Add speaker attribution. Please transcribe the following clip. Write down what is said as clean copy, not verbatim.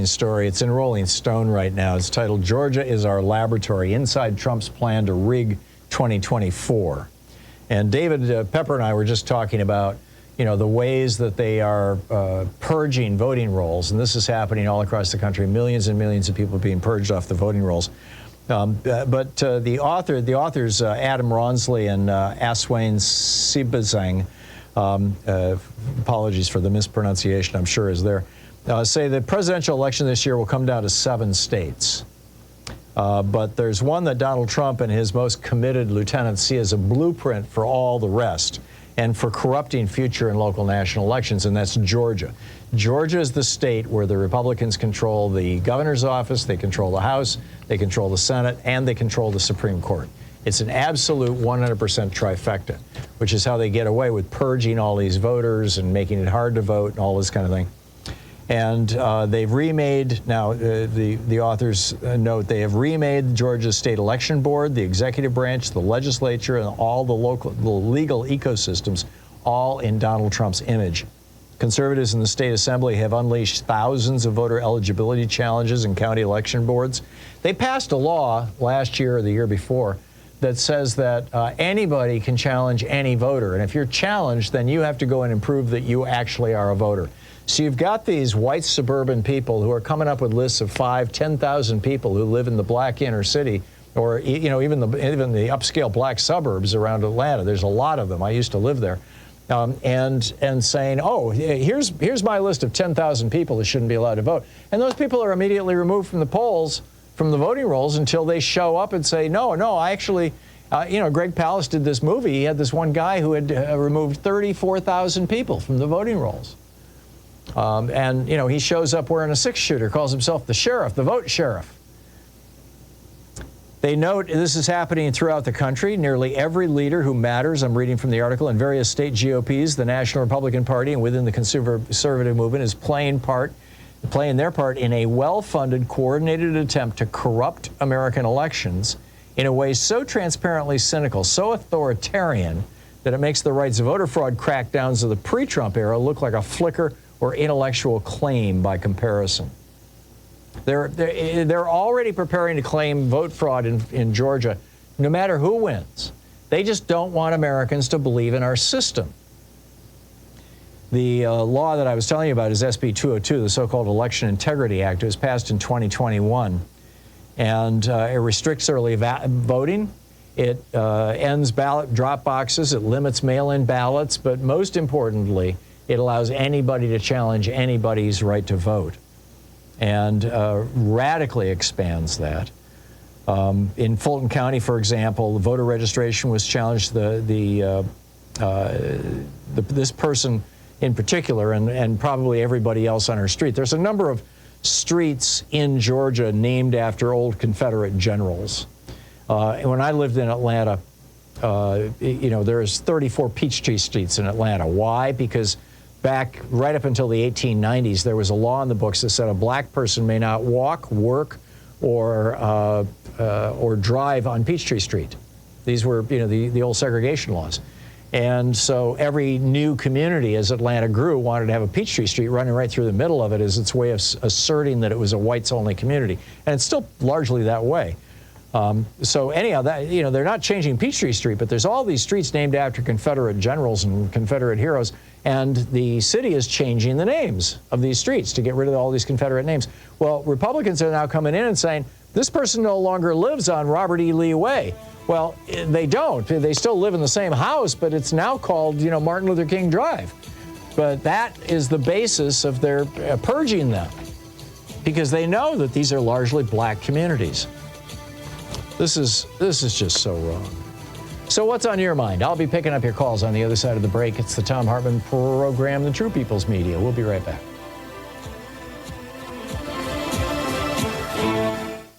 Speaker 1: interesting story. It's in Rolling Stone right now. It's titled, "Georgia is Our Laboratory, Inside Trump's Plan to Rig 2024." And David Pepper and I were just talking about, the ways that they are purging voting rolls. And this is happening all across the country. Millions and millions of people being purged off the voting rolls. But the authors, Adam Ronsley and Aswang Sibazang, apologies for the mispronunciation, I'm sure is there, say the presidential election this year will come down to 7 states. But there's one that Donald Trump and his most committed lieutenants see as a blueprint for all the rest and for corrupting future and local national elections, and that's Georgia. Georgia is the state where the Republicans control the governor's office, they control the House, they control the Senate, and they control the Supreme Court. It's an absolute 100% trifecta, which is how they get away with purging all these voters and making it hard to vote and all this kind of thing. And they've remade, now the authors note, they have remade Georgia's state election board, the executive branch, the legislature, and all the legal ecosystems, all in Donald Trump's image. Conservatives in the state assembly have unleashed thousands of voter eligibility challenges in county election boards. They passed a law last year or the year before that says that anybody can challenge any voter. And if you're challenged, then you have to go in and prove that you actually are a voter. So you've got these white suburban people who are coming up with lists of 5,000, 10,000 people who live in the black inner city, or even the upscale black suburbs around Atlanta. There's a lot of them. I used to live there, and saying, "Oh, here's my list of 10,000 people that shouldn't be allowed to vote," and those people are immediately removed from the polls, from the voting rolls, until they show up and say, "No, I actually." Greg Palast did this movie. He had this one guy who had removed 34,000 people from the voting rolls. He shows up wearing a 6-shooter, calls himself the sheriff, the vote sheriff. They note this is happening throughout the country. Nearly every leader who matters, I'm reading from the article, in various state GOPs, the National Republican Party, and within the conservative movement is playing their part in a well-funded, coordinated attempt to corrupt American elections in a way so transparently cynical, so authoritarian, that it makes the right's voter fraud crackdowns of the pre-Trump era look like a flicker or intellectual claim by comparison. They're already preparing to claim vote fraud in Georgia, no matter who wins. They just don't want Americans to believe in our system. The law that I was telling you about is SB 202, the so-called Election Integrity Act. It was passed in 2021, and it restricts early voting. It ends ballot drop boxes. It limits mail-in ballots, but most importantly, it allows anybody to challenge anybody's right to vote, and radically expands that. In Fulton County, for example, the voter registration was challenged. This person in particular, and probably everybody else on her street. There's a number of streets in Georgia named after old Confederate generals. When I lived in Atlanta, there's 34 Peachtree streets in Atlanta. Why? Because back right up until the 1890s, there was a law in the books that said a black person may not walk, work, or drive on Peachtree Street. These were, the old segregation laws. And so every new community, as Atlanta grew, wanted to have a Peachtree Street running right through the middle of it as its way of asserting that it was a whites-only community. And it's still largely that way. So anyhow, they're not changing Peachtree Street, but there's all these streets named after Confederate generals and Confederate heroes, and the city is changing the names of these streets to get rid of all these Confederate names. Well, Republicans are now coming in and saying, this person no longer lives on Robert E. Lee Way. Well, they don't. They still live in the same house, but it's now called, Martin Luther King Drive. But that is the basis of their purging them, because they know that these are largely black communities. This is just so wrong. So what's on your mind? I'll be picking up your calls on the other side of the break. It's the Thom Hartmann Program, the True People's Media. We'll be right back.